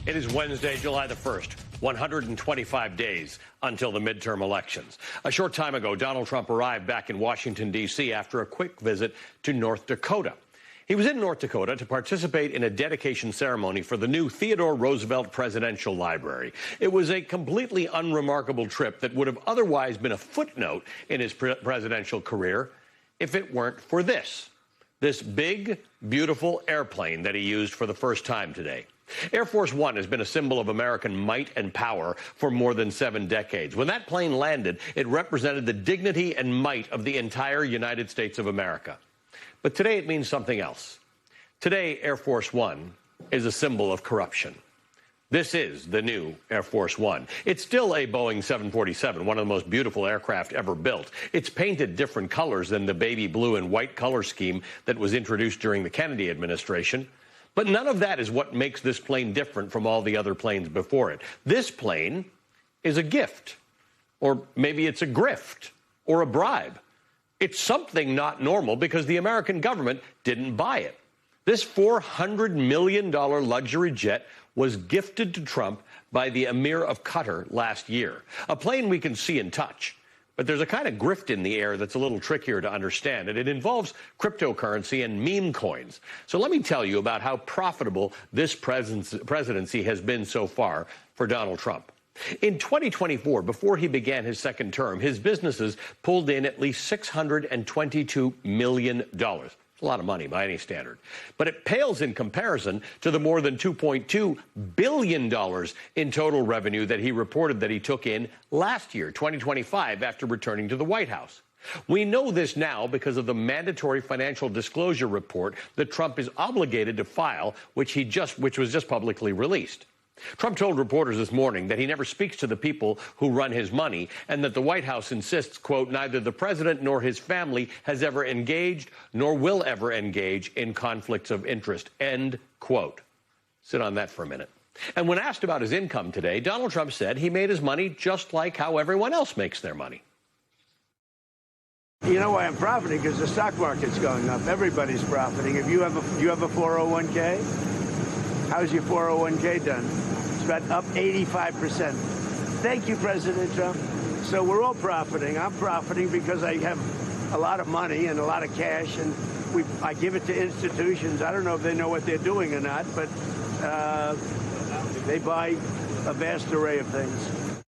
It is Wednesday, July the 1st, 125 days until the midterm elections. A short time ago, Donald Trump arrived back in Washington, D.C. after a quick visit to North Dakota. He was in North Dakota to participate in a dedication ceremony for the new Theodore Roosevelt Presidential Library. It was a completely unremarkable trip that would have otherwise been a footnote in his presidential career if it weren't for this big, beautiful airplane that he used for the first time today. Air Force One has been a symbol of American might and power for more than 7 decades. When that plane landed, it represented the dignity and might of the entire United States of America. But today it means something else. Today, Air Force One is a symbol of corruption. This is the new Air Force One. It's still a Boeing 747, one of the most beautiful aircraft ever built. It's painted different colors than the baby blue and white color scheme that was introduced during the Kennedy administration. But none of that is what makes this plane different from all the other planes before it. This plane is a gift, or maybe it's a grift, or a bribe. It's something not normal because the American government didn't buy it. This $400 million luxury jet was gifted to Trump by the Emir of Qatar last year, a plane we can see and touch. But there's a kind of grift in the air that's a little trickier to understand, and it involves cryptocurrency and meme coins. So let me tell you about how profitable this presidency has been so far for Donald Trump. In 2024, before he began his second term, his businesses pulled in at least $622 million. A lot of money by any standard. But it pales in comparison to the more than $2.2 billion in total revenue that he reported that he took in last year, 2025, after returning to the White House. We know this now because of the mandatory financial disclosure report that Trump is obligated to file, which was just publicly released. Trump told reporters this morning that he never speaks to the people who run his money and that the White House insists, quote, neither the president nor his family has ever engaged nor will ever engage in conflicts of interest, end quote. Sit on that for a minute. And when asked about his income today, Donald Trump said he made his money just like how everyone else makes their money. You know why I'm profiting? Because the stock market's going up. Everybody's profiting. If you have a 401k, how's your 401k done? It's about up 85%. Thank you, President Trump. So we're all profiting. I'm profiting because I have a lot of money and a lot of cash, and I give it to institutions. I don't know if they know what they're doing or not, but they buy a vast array of things.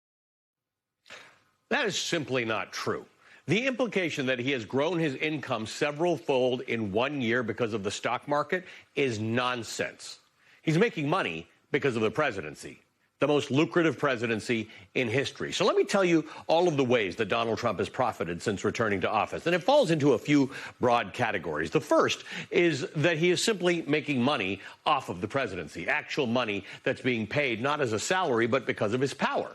That is simply not true. The implication that he has grown his income several-fold in 1 year because of the stock market is nonsense. He's making money because of the presidency, the most lucrative presidency in history. So let me tell you all of the ways that Donald Trump has profited since returning to office. And it falls into a few broad categories. The first is that he is simply making money off of the presidency, actual money that's being paid not as a salary, but because of his power.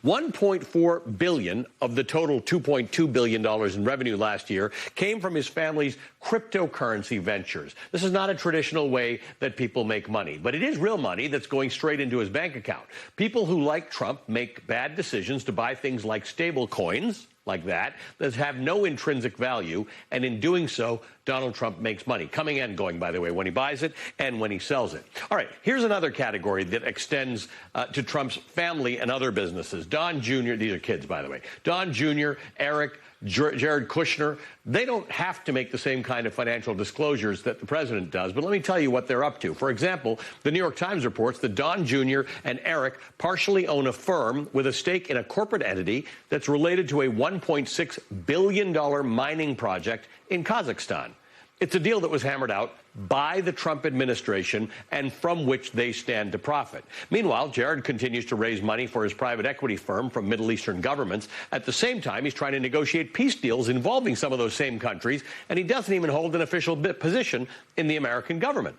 $1.4 billion of the total $2.2 billion in revenue last year came from his family's cryptocurrency ventures. This is not a traditional way that people make money, but it is real money that's going straight into his bank account. People who, like Trump, make bad decisions to buy things like stable coins, like that have no intrinsic value, and in doing so, Donald Trump makes money, coming and going, by the way, when he buys it and when he sells it. All right, here's another category that extends to Trump's family and other businesses. Don Jr., these are kids, by the way, Don Jr., Eric, Jared Kushner, they don't have to make the same kind of financial disclosures that the president does, but let me tell you what they're up to. For example, the New York Times reports that Don Jr. and Eric partially own a firm with a stake in a corporate entity that's related to a $1.6 billion mining project in Kazakhstan. It's a deal that was hammered out by the Trump administration and from which they stand to profit. Meanwhile, Jared continues to raise money for his private equity firm from Middle Eastern governments. At the same time, he's trying to negotiate peace deals involving some of those same countries, and he doesn't even hold an official position in the American government.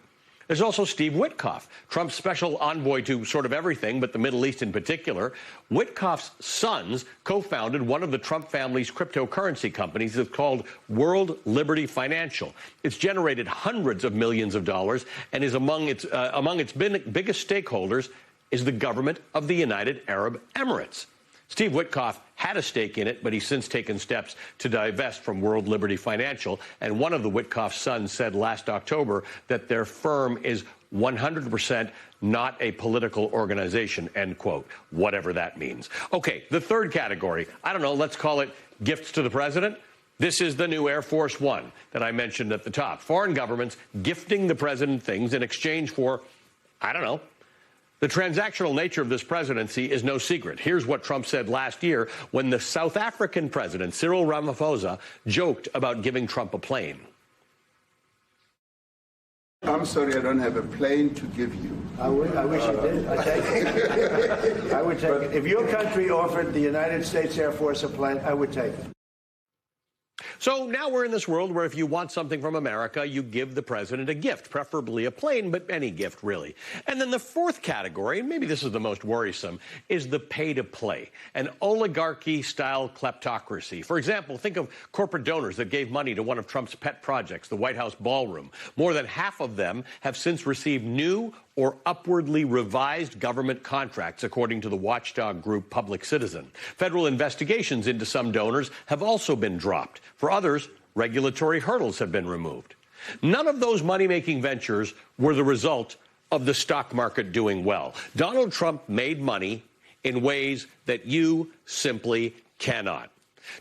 There's also Steve Witkoff, Trump's special envoy to sort of everything, but the Middle East in particular. Witkoff's sons co-founded one of the Trump family's cryptocurrency companies. It's called World Liberty Financial. It's generated hundreds of millions of dollars and is among its biggest stakeholders is the government of the United Arab Emirates. Steve Witkoff had a stake in it, but he's since taken steps to divest from World Liberty Financial. And one of the Witkoff sons said last October that their firm is 100% not a political organization, end quote, whatever that means. Okay, the third category, I don't know, let's call it gifts to the president. This is the new Air Force One that I mentioned at the top. Foreign governments gifting the president things in exchange for, I don't know. The transactional nature of this presidency is no secret. Here's what Trump said last year when the South African president, Cyril Ramaphosa, joked about giving Trump a plane. I'm sorry, I don't have a plane to give you. I wish you did. I take it. I would take it. If your country offered the United States Air Force a plane, I would take it. So now we're in this world where if you want something from America, you give the president a gift, preferably a plane, but any gift, really. And then the fourth category, and maybe this is the most worrisome, is the pay-to-play, an oligarchy-style kleptocracy. For example, think of corporate donors that gave money to one of Trump's pet projects, the White House ballroom. More than half of them have since received new or upwardly revised government contracts, according to the watchdog group Public Citizen. Federal investigations into some donors have also been dropped. For others, regulatory hurdles have been removed. None of those money-making ventures were the result of the stock market doing well. Donald Trump made money in ways that you simply cannot.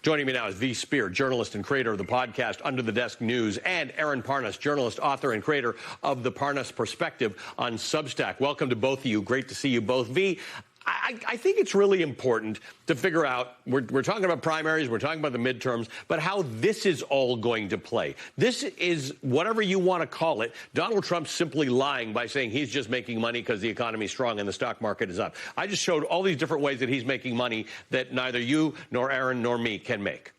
Joining me now is V. Spear, journalist and creator of the podcast Under the Desk News, and Aaron Parnas, journalist, author, and creator of The Parnas Perspective on Substack. Welcome to both of you. Great to see you both. V, I think it's really important to figure out, we're talking about primaries, we're talking about the midterms, but how this is all going to play. This is, whatever you want to call it, Donald Trump simply lying by saying he's just making money because the economy's strong and the stock market is up. I just showed all these different ways that he's making money that neither you nor Aaron nor me can make.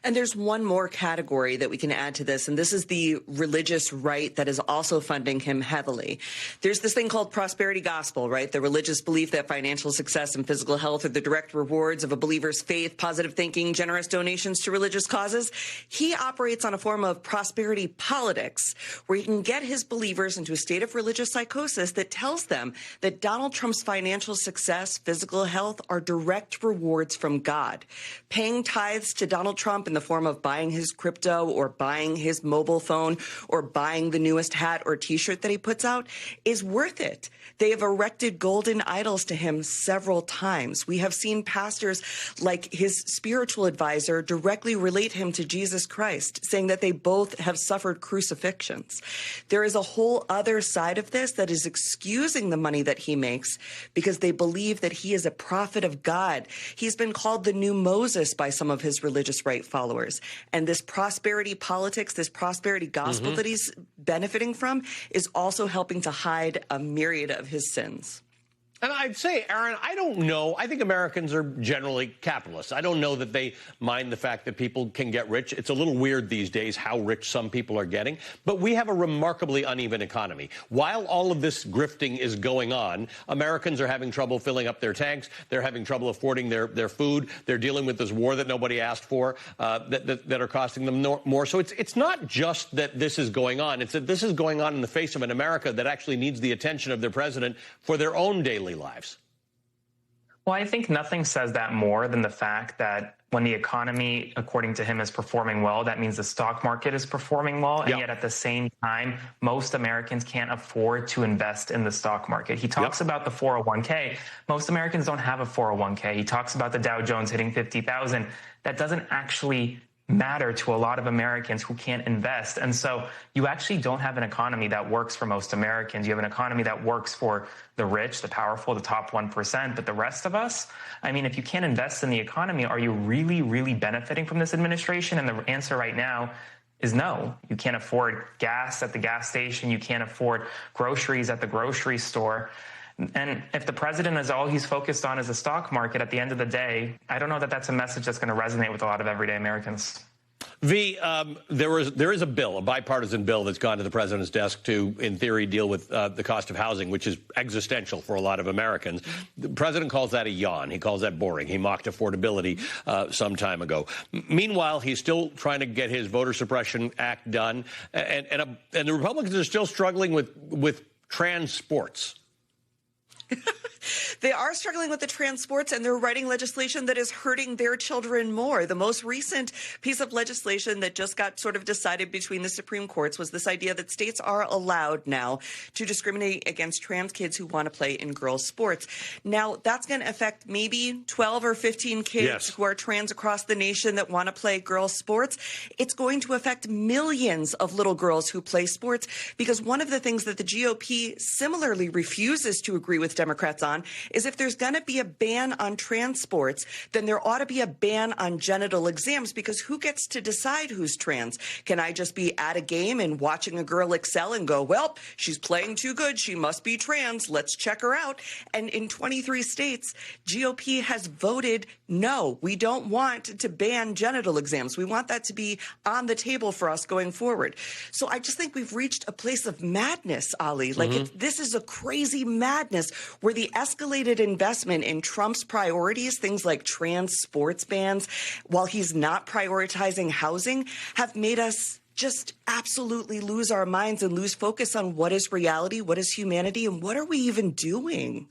And there's one more category that we can add to this, and this is the religious right that is also funding him heavily. There's this thing called prosperity gospel, right? The religious belief that financial success and physical health are the direct rewards of a believer's faith, positive thinking, generous donations to religious causes. He operates on a form of prosperity politics, where he can get his believers into a state of religious psychosis that tells them that Donald Trump's financial success, physical health are direct rewards from God. Paying tithes to Donald Trump in the form of buying his crypto or buying his mobile phone or buying the newest hat or T-shirt that he puts out is worth it. They have erected golden idols to him several times. We have seen pastors like his spiritual advisor directly relate him to Jesus Christ, saying that they both have suffered crucifixions. There is a whole other side of this that is excusing the money that he makes because they believe that he is a prophet of God. He's been called the new Moses by some of his religious right followers. And this prosperity politics, this prosperity gospel that he's benefiting from is also helping to hide a myriad of his sins. And I'd say, Aaron, I don't know. I think Americans are generally capitalists. I don't know that they mind the fact that people can get rich. It's a little weird these days how rich some people are getting. But we have a remarkably uneven economy. While all of this grifting is going on, Americans are having trouble filling up their tanks. They're having trouble affording their food. They're dealing with this war that nobody asked for that are costing them more. So it's not just that this is going on. It's that this is going on in the face of an America that actually needs the attention of their president for their own daily lives. Well, I think nothing says that more than the fact that when the economy, according to him, is performing well, that means the stock market is performing well. And yet at the same time, most Americans can't afford to invest in the stock market. He talks about the 401k. Most Americans don't have a 401k. He talks about the Dow Jones hitting 50,000. That doesn't actually matter to a lot of Americans who can't invest. And so you actually don't have an economy that works for most Americans. You have an economy that works for the rich, the powerful, the top 1%. But the rest of us, I mean, if you can't invest in the economy, are you really, really benefiting from this administration? And the answer right now is no. You can't afford gas at the gas station. You can't afford groceries at the grocery store. And if the president is all he's focused on is the stock market at the end of the day, I don't know that that's a message that's going to resonate with a lot of everyday Americans. V, there is a bill, a bipartisan bill that's gone to the president's desk to, in theory, deal with the cost of housing, which is existential for a lot of Americans. The president calls that a yawn. He calls that boring. He mocked affordability some time ago. Meanwhile, he's still trying to get his voter suppression act done, and the Republicans are still struggling with trans sports. They are struggling with the trans sports, and they're writing legislation that is hurting their children more. The most recent piece of legislation that just got sort of decided between the Supreme Courts was this idea that states are allowed now to discriminate against trans kids who want to play in girls' sports. Now, that's going to affect maybe 12 or 15 kids who are trans across the nation that want to play girls' sports. It's going to affect millions of little girls who play sports, because one of the things that the GOP similarly refuses to agree with Democrats on is if there's going to be a ban on trans sports, then there ought to be a ban on genital exams, because who gets to decide who's trans? Can I just be at a game and watching a girl excel and go, well, she's playing too good, she must be trans, let's check her out? And in 23 states, GOP has voted no, we don't want to ban genital exams. We want that to be on the table for us going forward. So I just think we've reached a place of madness, Ali. Like, this is a crazy madness where the escalated investment in Trump's priorities, things like trans sports bans, while he's not prioritizing housing, have made us just absolutely lose our minds and lose focus on what is reality, what is humanity, and what are we even doing?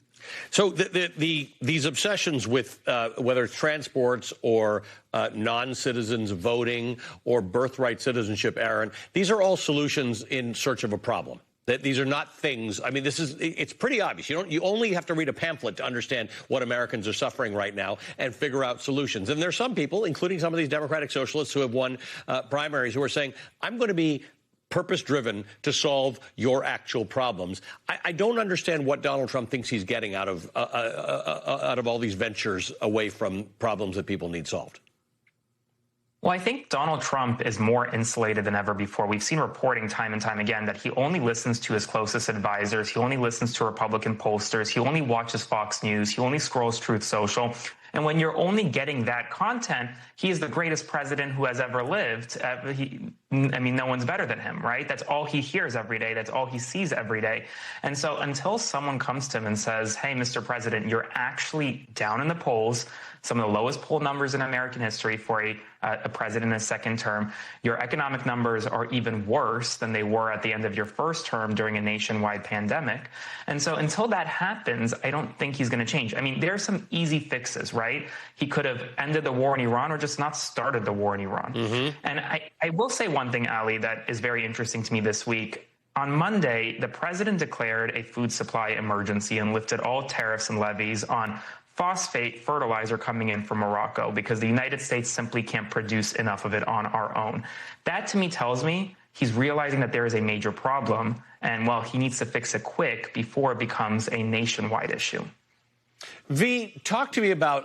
So these obsessions with whether it's transports or non-citizens voting or birthright citizenship, Aaron, these are all solutions in search of a problem. That these are not things. I mean, it's pretty obvious. You only have to read a pamphlet to understand what Americans are suffering right now and figure out solutions. And there's some people, including some of these Democratic socialists who have won primaries, who are saying, I'm going to be purpose-driven to solve your actual problems. I don't understand what Donald Trump thinks he's getting out of all these ventures away from problems that people need solved. Well, I think Donald Trump is more insulated than ever before. We've seen reporting time and time again that he only listens to his closest advisors. He only listens to Republican pollsters. He only watches Fox News. He only scrolls Truth Social. And when you're only getting that content, he is the greatest president who has ever lived. No one's better than him, right? That's all he hears every day. That's all he sees every day. And so until someone comes to him and says, hey, Mr. President, you're actually down in the polls, some of the lowest poll numbers in American history for a president in a second term. Your economic numbers are even worse than they were at the end of your first term during a nationwide pandemic. And so until that happens, I don't think he's going to change. I mean, there are some easy fixes, right? He could have ended the war in Iran or just not started the war in Iran. And I will say one thing, Ali, that is very interesting to me this week. On Monday, the president declared a food supply emergency and lifted all tariffs and levies on phosphate fertilizer coming in from Morocco because the United States simply can't produce enough of it on our own. That to me tells me he's realizing that there is a major problem and, well, he needs to fix it quick before it becomes a nationwide issue. V, talk to me about